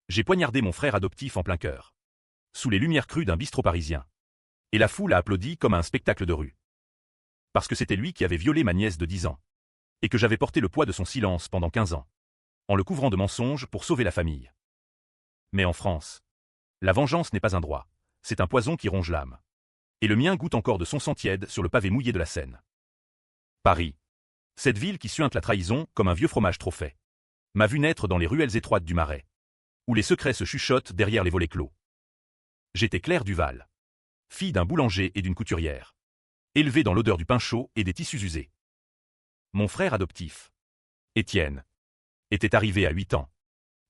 J'ai poignardé mon frère adoptif en plein cœur. Sous les lumières crues d'un bistrot parisien. Et la foule a applaudi comme à un spectacle de rue. Parce que c'était lui qui avait violé ma nièce de 10 ans. Et que j'avais porté le poids de son silence pendant 15 ans. En le couvrant de mensonges pour sauver la famille. Mais en France, la vengeance n'est pas un droit. C'est un poison qui ronge l'âme. Et le mien goûte encore de son sang tiède sur le pavé mouillé de la Seine. Paris. Cette ville qui suinte la trahison comme un vieux fromage trop fait. M'a vu naître dans les ruelles étroites du Marais. Où les secrets se chuchotent derrière les volets clos. J'étais Claire Duval. Fille d'un boulanger et d'une couturière. Élevée dans l'odeur du pain chaud et des tissus usés. Mon frère adoptif, Étienne, était arrivé à 8 ans.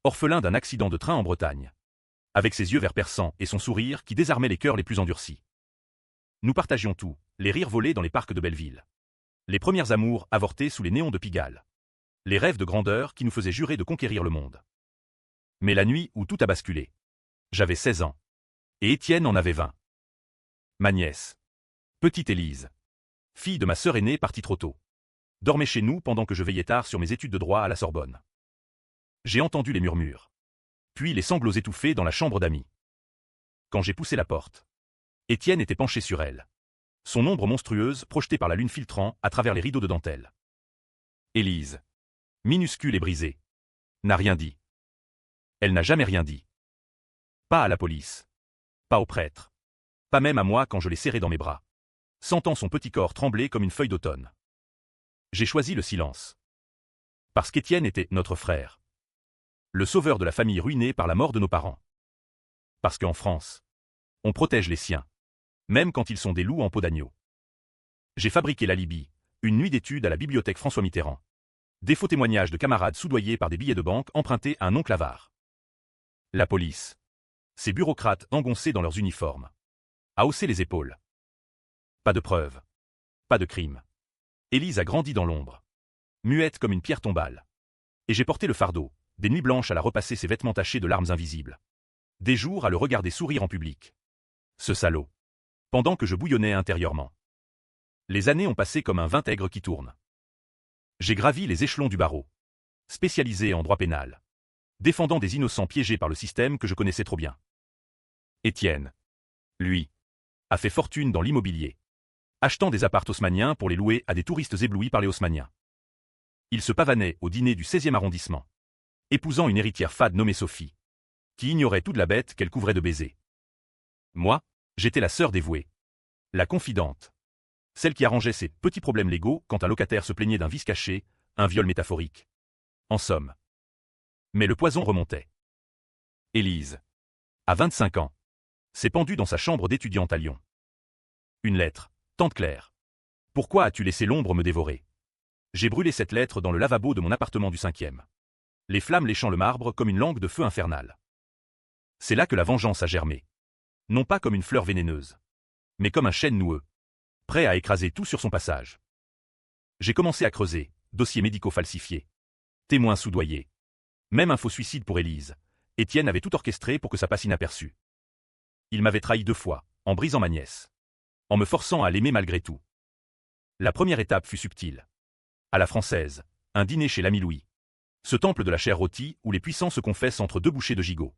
Orphelin d'un accident de train en Bretagne. Avec ses yeux vert perçants et son sourire qui désarmait les cœurs les plus endurcis. Nous partagions tout, les rires volés dans les parcs de Belleville. Les premières amours avortées sous les néons de Pigalle. Les rêves de grandeur qui nous faisaient jurer de conquérir le monde. Mais la nuit où tout a basculé. J'avais 16 ans. Et Étienne en avait 20. Ma nièce. Petite Élise. Fille de ma sœur aînée partie trop tôt. Dormait chez nous pendant que je veillais tard sur mes études de droit à la Sorbonne. J'ai entendu les murmures. Puis les sanglots étouffés dans la chambre d'amis. Quand j'ai poussé la porte. Étienne était penché sur elle. Son ombre monstrueuse projetée par la lune filtrant à travers les rideaux de dentelle. Élise. Minuscule et brisée. N'a rien dit. Elle n'a jamais rien dit. Pas à la police. Pas au prêtre. Pas même à moi quand je l'ai serrée dans mes bras. Sentant son petit corps trembler comme une feuille d'automne. J'ai choisi le silence. Parce qu'Étienne était notre frère. Le sauveur de la famille ruinée par la mort de nos parents. Parce qu'en France, on protège les siens. Même quand ils sont des loups en peau d'agneau. J'ai fabriqué l'alibi, une nuit d'études à la bibliothèque François Mitterrand. Des faux témoignages de camarades soudoyés par des billets de banque empruntés à un oncle avare. La police. Ces bureaucrates engoncés dans leurs uniformes. A haussé les épaules. Pas de preuves. Pas de crime. Élise a grandi dans l'ombre. Muette comme une pierre tombale. Et j'ai porté le fardeau, des nuits blanches à la repasser ses vêtements tachés de larmes invisibles. Des jours à le regarder sourire en public. Ce salaud. Pendant que je bouillonnais intérieurement. Les années ont passé comme un vintègre qui tourne. J'ai gravi les échelons du barreau. Spécialisé en droit pénal. Défendant des innocents piégés par le système que je connaissais trop bien. Étienne. Lui. A fait fortune dans l'immobilier. Achetant des apparts haussmanniens pour les louer à des touristes éblouis par les haussmanniens. Il se pavanait au dîner du 16e arrondissement. Épousant une héritière fade nommée Sophie. Qui ignorait toute la bête qu'elle couvrait de baisers. Moi, j'étais la sœur dévouée. La confidente. Celle qui arrangeait ses petits problèmes légaux quand un locataire se plaignait d'un vice caché, un viol métaphorique. En somme. Mais le poison remontait. Élise. À 25 ans. S'est pendue dans sa chambre d'étudiante à Lyon. Une lettre. Tante Claire. Pourquoi as-tu laissé l'ombre me dévorer? J'ai brûlé cette lettre dans le lavabo de mon appartement du 5e. Les flammes léchant le marbre comme une langue de feu infernale. C'est là que la vengeance a germé. Non pas comme une fleur vénéneuse. Mais comme un chêne noueux. Prêt à écraser tout sur son passage. J'ai commencé à creuser, dossiers médicaux falsifiés. Témoins soudoyés. Même un faux suicide pour Élise. Étienne avait tout orchestré pour que ça passe inaperçu. Il m'avait trahi 2 fois, en brisant ma nièce. En me forçant à l'aimer malgré tout. La première étape fut subtile. À la française, un dîner chez l'ami Louis. Ce temple de la chair rôtie où les puissants se confessent entre 2 bouchées de gigot.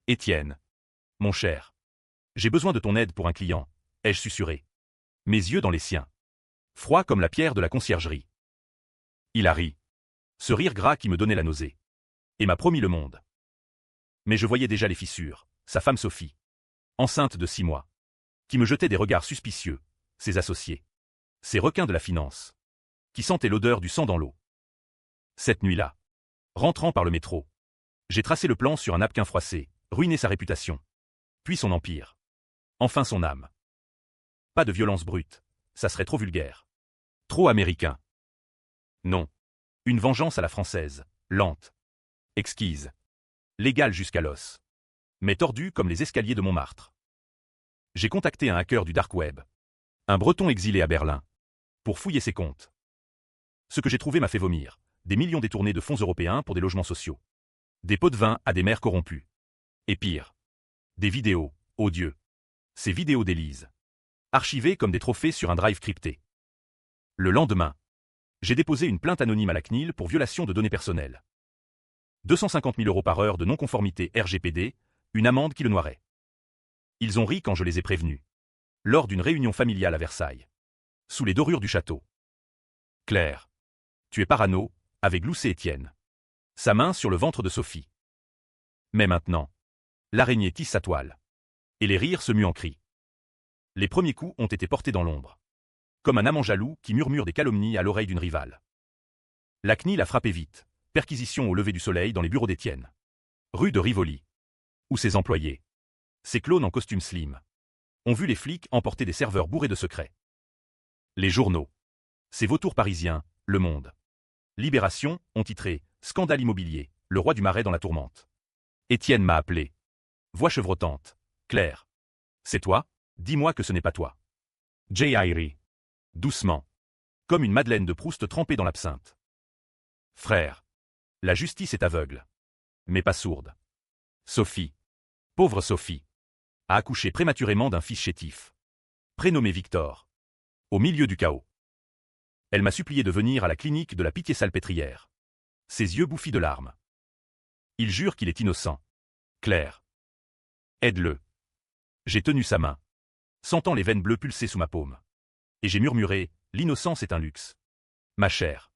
Étienne. Mon cher. J'ai besoin de ton aide pour un client, ai-je susurré. Mes yeux dans les siens. Froid comme la pierre de la conciergerie. Il a ri. Ce rire gras qui me donnait la nausée. Et m'a promis le monde. Mais je voyais déjà les fissures, sa femme Sophie. Enceinte de 6 mois. Qui me jetait des regards suspicieux, ses associés. Ces requins de la finance. Qui sentaient l'odeur du sang dans l'eau. Cette nuit-là. Rentrant par le métro. J'ai tracé le plan sur un napkin froissé, ruiné sa réputation. Puis son empire. Enfin son âme. Pas de violence brute, ça serait trop vulgaire. Trop américain. Non. Une vengeance à la française, lente. Exquise. Légale jusqu'à l'os. Mais tordue comme les escaliers de Montmartre. J'ai contacté un hacker du dark web. Un breton exilé à Berlin. Pour fouiller ses comptes. Ce que j'ai trouvé m'a fait vomir. Des millions détournés de fonds européens pour des logements sociaux. Des pots de vin à des mères corrompues. Et pire. Des vidéos, oh Dieu. Ces vidéos d'Élise. Archivées comme des trophées sur un drive crypté. Le lendemain. J'ai déposé une plainte anonyme à la CNIL pour violation de données personnelles. 250 000 € par heure de non-conformité RGPD, une amende qui le noirait. Ils ont ri quand je les ai prévenus. Lors d'une réunion familiale à Versailles. Sous les dorures du château. Claire. Tu es parano, avait gloussé Étienne. Sa main sur le ventre de Sophie. Mais maintenant. L'araignée tisse sa toile. Et les rires se muent en cris. Les premiers coups ont été portés dans l'ombre. Comme un amant jaloux qui murmure des calomnies à l'oreille d'une rivale. La CNIL a frappé vite. Perquisition au lever du soleil dans les bureaux d'Étienne. Rue de Rivoli. Où ses employés, ces clones en costume slim, ont vu les flics emporter des serveurs bourrés de secrets. Les journaux. Ces vautours parisiens, Le Monde. Libération, ont titré « Scandale immobilier, le roi du Marais dans la tourmente ». Étienne m'a appelé. Voix chevrotante. Claire. C'est toi? Dis-moi que ce n'est pas toi. J.I.R. Doucement. Comme une Madeleine de Proust trempée dans l'absinthe. Frère. La justice est aveugle. Mais pas sourde. Sophie. Pauvre Sophie. A accouché prématurément d'un fils chétif. Prénommé Victor. Au milieu du chaos. Elle m'a supplié de venir à la clinique de la Pitié-Salpêtrière. Ses yeux bouffis de larmes. Il jure qu'il est innocent. Claire. Aide-le. J'ai tenu sa main, sentant les veines bleues pulser sous ma paume. Et j'ai murmuré, l'innocence est un luxe. Ma chère.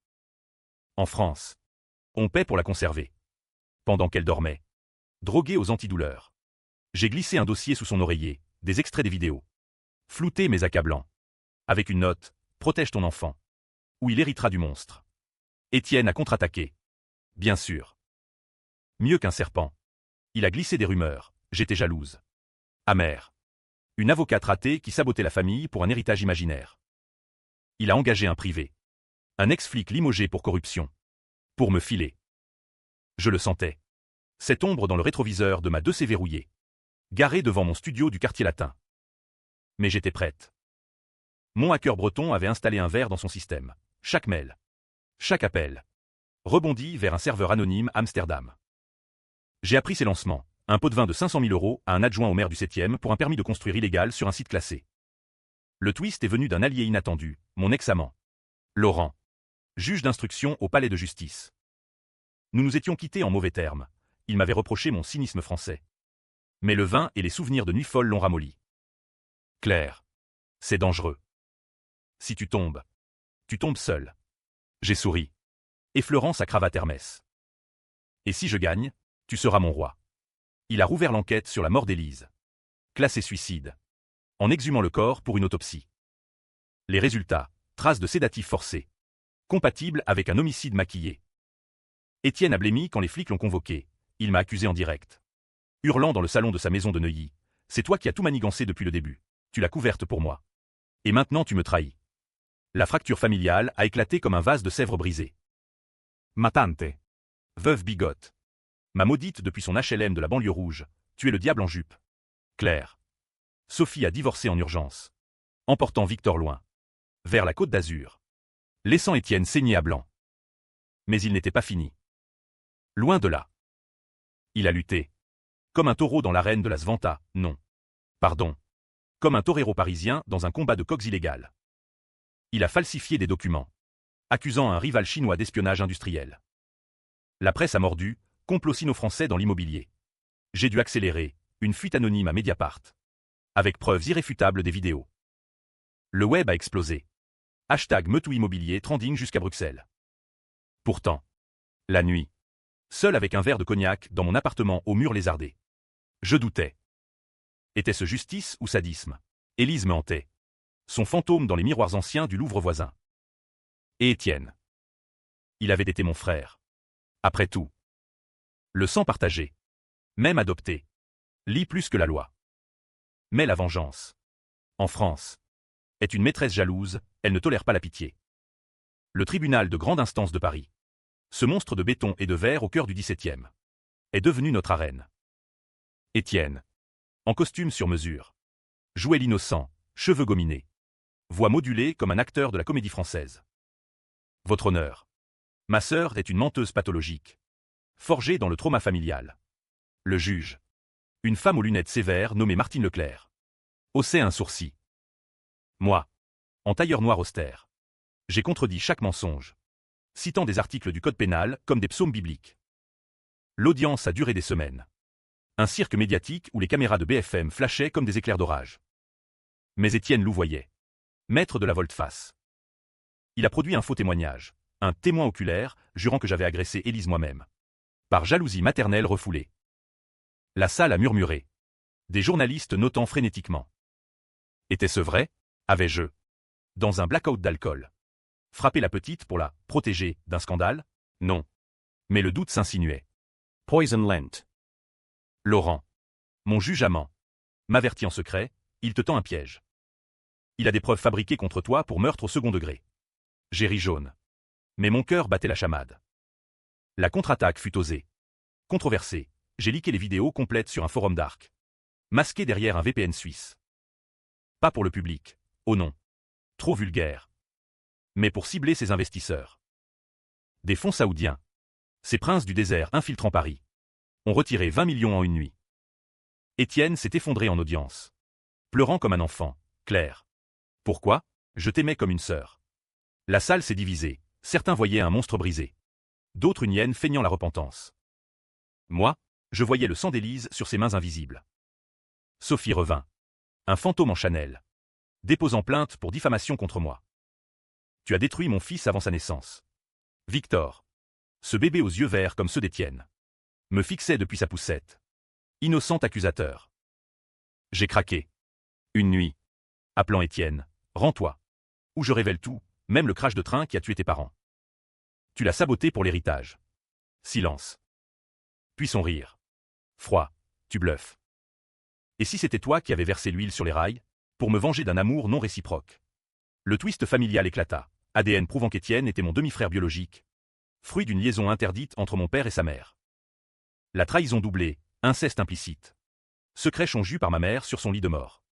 En France. On paie pour la conserver. Pendant qu'elle dormait. Droguée aux antidouleurs. J'ai glissé un dossier sous son oreiller, des extraits des vidéos. Floutés mais accablants. Avec une note, protège ton enfant. Ou il héritera du monstre. Étienne a contre-attaqué. Bien sûr. Mieux qu'un serpent. Il a glissé des rumeurs, j'étais jalouse. Amère. Une avocate ratée qui sabotait la famille pour un héritage imaginaire. Il a engagé un privé. Un ex-flic limogé pour corruption. Pour me filer. Je le sentais. Cette ombre dans le rétroviseur de ma 2C verrouillée. Garée devant mon studio du quartier latin. Mais j'étais prête. Mon hacker breton avait installé un verre dans son système. Chaque mail. Chaque appel. Rebondit vers un serveur anonyme Amsterdam. J'ai appris ses lancements. Un pot de vin de 500 000 € à un adjoint au maire du 7e pour un permis de construire illégal sur un site classé. Le twist est venu d'un allié inattendu, mon ex-amant. Laurent. Juge d'instruction au palais de justice. Nous nous étions quittés en mauvais termes. Il m'avait reproché mon cynisme français. Mais le vin et les souvenirs de nuits folles l'ont ramolli. Claire. C'est dangereux. Si tu tombes seul. J'ai souri. Effleurant sa cravate Hermès. Et si je gagne, tu seras mon roi. Il a rouvert l'enquête sur la mort d'Élise. Classé suicide. En exhumant le corps pour une autopsie. Les résultats, traces de sédatifs forcés. Compatibles avec un homicide maquillé. Étienne a blêmi quand les flics l'ont convoqué. Il m'a accusé en direct. Hurlant dans le salon de sa maison de Neuilly. C'est toi qui as tout manigancé depuis le début. Tu l'as couverte pour moi. Et maintenant tu me trahis. La fracture familiale a éclaté comme un vase de sèvres brisé. Ma tante. Veuve bigote. Ma maudite depuis son HLM de la banlieue rouge. Tu es le diable en jupe. Claire. Sophie a divorcé en urgence. Emportant Victor loin. Vers la côte d'Azur. Laissant Étienne saigner à blanc. Mais il n'était pas fini. Loin de là. Il a lutté. Comme un taureau dans l'arène de la Svanta, non. Pardon. Comme un torero parisien dans un combat de coqs illégal. Il a falsifié des documents. Accusant un rival chinois d'espionnage industriel. La presse a mordu, complot sino-français dans l'immobilier. J'ai dû accélérer, une fuite anonyme à Mediapart. Avec preuves irréfutables des vidéos. Le web a explosé. Hashtag MeToo Immobilier trending jusqu'à Bruxelles. Pourtant. La nuit. Seul avec un verre de cognac dans mon appartement au mur lézardé. Je doutais. Était-ce justice ou sadisme? Élise me hantait. Son fantôme dans les miroirs anciens du Louvre voisin. Et Étienne. Il avait été mon frère. Après tout. Le sang partagé. Même adopté. Lit plus que la loi. Mais la vengeance. En France. Est une maîtresse jalouse, elle ne tolère pas la pitié. Le tribunal de grande instance de Paris. Ce monstre de béton et de verre au cœur du 17e. Est devenu notre arène. Étienne. En costume sur mesure. Jouait l'innocent, cheveux gominés. Voix modulée comme un acteur de la comédie française. Votre honneur. Ma sœur est une menteuse pathologique. Forgée dans le trauma familial. Le juge. Une femme aux lunettes sévères nommée Martine Leclerc. Haussait un sourcil. Moi. En tailleur noir austère. J'ai contredit chaque mensonge. Citant des articles du code pénal comme des psaumes bibliques. L'audience a duré des semaines. Un cirque médiatique où les caméras de BFM flashaient comme des éclairs d'orage. Mais Étienne louvoyait. Maître de la volte-face. Il a produit un faux témoignage, un témoin oculaire, jurant que j'avais agressé Élise moi-même. Par jalousie maternelle refoulée. La salle a murmuré. Des journalistes notant frénétiquement. Était-ce vrai? Avais-je, dans un blackout d'alcool, frappé la petite pour la protéger d'un scandale? Non. Mais le doute s'insinuait. Poison lent. Laurent, mon juge amant, m'avertit en secret, il te tend un piège. Il a des preuves fabriquées contre toi pour meurtre au second degré. J'ai ri jaune. Mais mon cœur battait la chamade. La contre-attaque fut osée. Controversée, j'ai leaké les vidéos complètes sur un forum dark. Masqué derrière un VPN suisse. Pas pour le public. Oh non. Trop vulgaire. Mais pour cibler ses investisseurs. Des fonds saoudiens. Ces princes du désert infiltrant Paris. Ont retiré 20 millions en une nuit. Étienne s'est effondré en audience. Pleurant comme un enfant. Claire. Pourquoi? Je t'aimais comme une sœur. La salle s'est divisée. Certains voyaient un monstre brisé. D'autres une hyène feignant la repentance. Moi, je voyais le sang d'Élise sur ses mains invisibles. Sophie revint. Un fantôme en Chanel. Déposant plainte pour diffamation contre moi. Tu as détruit mon fils avant sa naissance. Victor. Ce bébé aux yeux verts comme ceux d'Étienne. Me fixait depuis sa poussette. Innocent accusateur. J'ai craqué. Une nuit. Appelant Étienne. Rends-toi. Ou je révèle tout, même le crash de train qui a tué tes parents. Tu l'as saboté pour l'héritage. Silence. Puis son rire. Froid. Tu bluffes. Et si c'était toi qui avais versé l'huile sur les rails, pour me venger d'un amour non réciproque? Le twist familial éclata. ADN prouvant qu'Étienne était mon demi-frère biologique. Fruit d'une liaison interdite entre mon père et sa mère. La trahison doublée, inceste implicite. Secret chonju par ma mère sur son lit de mort.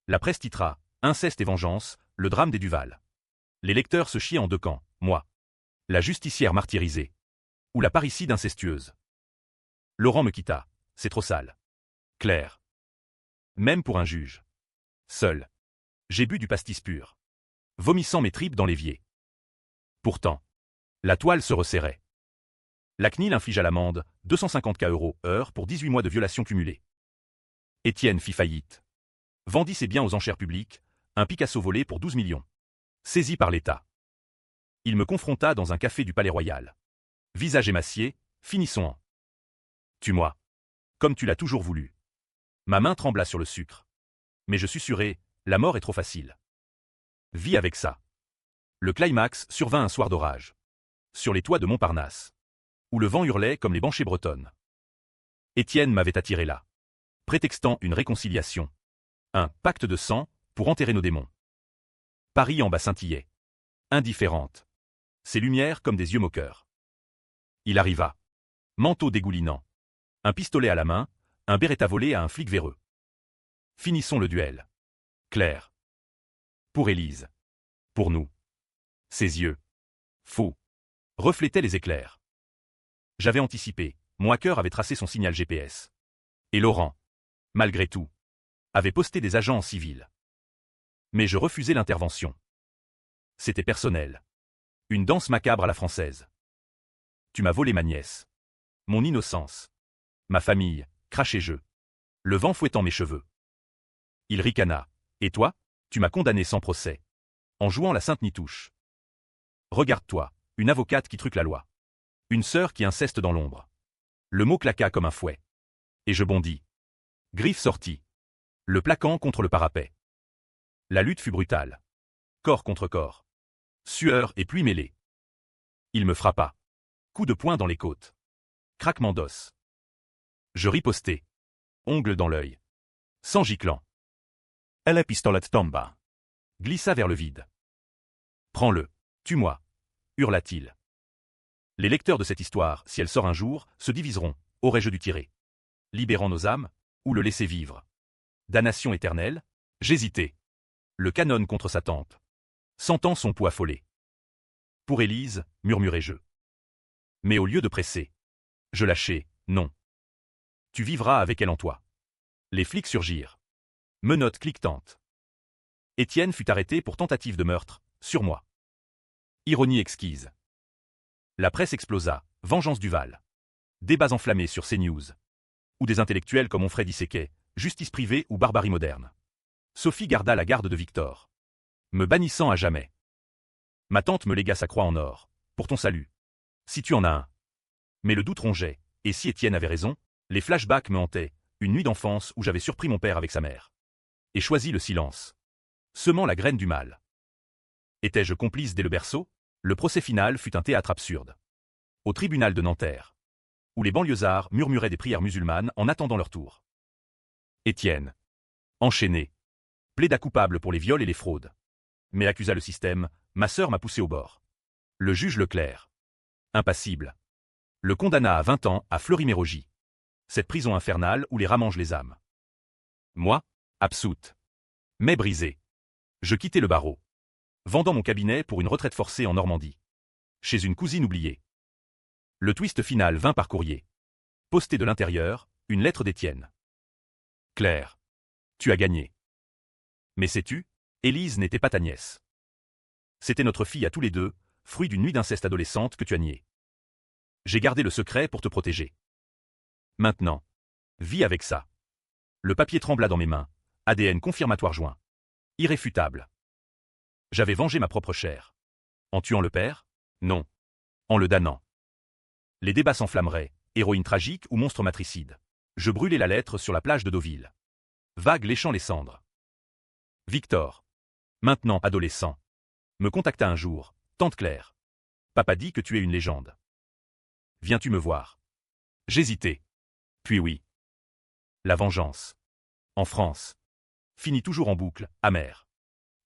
La presse titra, inceste et vengeance, le drame des Duval. Les lecteurs se chiaient en deux camps, moi. La justicière martyrisée. Ou la parricide incestueuse. Laurent me quitta, c'est trop sale. Claire. Même pour un juge. Seul. J'ai bu du pastis pur. Vomissant mes tripes dans l'évier. Pourtant. La toile se resserrait. La CNIL infligea l'amende, 250 €/heure pour 18 mois de violation cumulée. Étienne fit faillite. Vendit ses biens aux enchères publiques, un Picasso volé pour 12 millions. Saisi par l'État. Il me confronta dans un café du Palais Royal. Visage émacié, finissons en. Tue-moi. Comme tu l'as toujours voulu. Ma main trembla sur le sucre. Mais je susurrai, la mort est trop facile. Vis avec ça. Le climax survint un soir d'orage. Sur les toits de Montparnasse. Où le vent hurlait comme les banchées bretonnes. Étienne m'avait attiré là. Prétextant une réconciliation. Un pacte de sang, pour enterrer nos démons. Paris en bas scintillait. Indifférente. Ses lumières comme des yeux moqueurs. Il arriva. Manteau dégoulinant. Un pistolet à la main, un Beretta volé à un flic véreux. Finissons le duel. Claire. Pour Élise. Pour nous. Ses yeux. Faux. Reflétaient les éclairs. J'avais anticipé, mon hacker avait tracé son signal GPS. Et Laurent, malgré tout, avait posté des agents en civil. Mais je refusais l'intervention. C'était personnel. Une danse macabre à la française. Tu m'as volé ma nièce. Mon innocence. Ma famille, craché je. Le vent fouettant mes cheveux. Il ricana. Et toi, tu m'as condamné sans procès. En jouant la sainte nitouche. Regarde-toi, une avocate qui truque la loi. Une sœur qui inceste dans l'ombre. Le mot claqua comme un fouet. Et je bondis. Griffe sortit. Le plaquant contre le parapet. La lutte fut brutale. Corps contre corps. Sueur et pluie mêlée. Il me frappa. Coup de poing dans les côtes. Craquement d'os. Je ripostai. Ongle dans l'œil. Sang giclant. El pistolet tomba. Glissa vers le vide. Prends-le. Tue-moi. Hurla-t-il. Les lecteurs de cette histoire, si elle sort un jour, se diviseront. Aurais-je dû tirer? Libérant nos âmes, ou le laisser vivre? Damnation éternelle? J'hésitais. Le canon contre sa tempe. Sentant son poids affolé. Pour Élise, murmurai-je. Mais au lieu de presser, je lâchai, non. Tu vivras avec elle en toi. Les flics surgirent. Menottes cliquetantes. Étienne fut arrêté pour tentative de meurtre, sur moi. Ironie exquise. La presse explosa, vengeance Duval. Débats enflammés sur CNews. Ou des intellectuels comme Onfray disséquaient, justice privée ou barbarie moderne. Sophie garda la garde de Victor, me bannissant à jamais. Ma tante me légua sa croix en or, pour ton salut. Si tu en as un. Mais le doute rongeait, et si Étienne avait raison, les flashbacks me hantaient, une nuit d'enfance où j'avais surpris mon père avec sa mère. Et choisi le silence, semant la graine du mal. Étais-je complice dès le berceau? Le procès final fut un théâtre absurde. Au tribunal de Nanterre, où les banlieusards murmuraient des prières musulmanes en attendant leur tour. Étienne, enchaîné, plaida coupable pour les viols et les fraudes. Mais accusa le système, ma sœur m'a poussé au bord. Le juge Leclerc, impassible, le condamna à 20 ans à Fleury-Mérogis, cette prison infernale où les rats mangent les âmes. Moi, absoute, mais brisé, je quittai le barreau, vendant mon cabinet pour une retraite forcée en Normandie, chez une cousine oubliée. Le twist final vint par courrier. Posté de l'intérieur, une lettre d'Étienne. Claire, tu as gagné. Mais sais-tu, Élise n'était pas ta nièce. C'était notre fille à tous les deux, fruit d'une nuit d'inceste adolescente que tu as niée. J'ai gardé le secret pour te protéger. Maintenant, vis avec ça. Le papier trembla dans mes mains, ADN confirmatoire joint. Irréfutable. J'avais vengé ma propre chair. En tuant le père? Non. En le damnant. Les débats s'enflammeraient, héroïne tragique ou monstre matricide. Je brûlais la lettre sur la plage de Deauville. Vague léchant les cendres. Victor, maintenant adolescent, me contacta un jour, tante Claire. Papa dit que tu es une légende. Viens-tu me voir? J'hésitais. Puis oui. La vengeance. En France. Finit toujours en boucle, amère.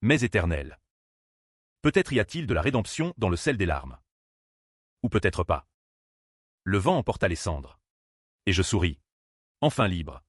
Mais éternelle. Peut-être y a-t-il de la rédemption dans le sel des larmes. Ou peut-être pas. Le vent emporta les cendres. Et je souris. Enfin libre.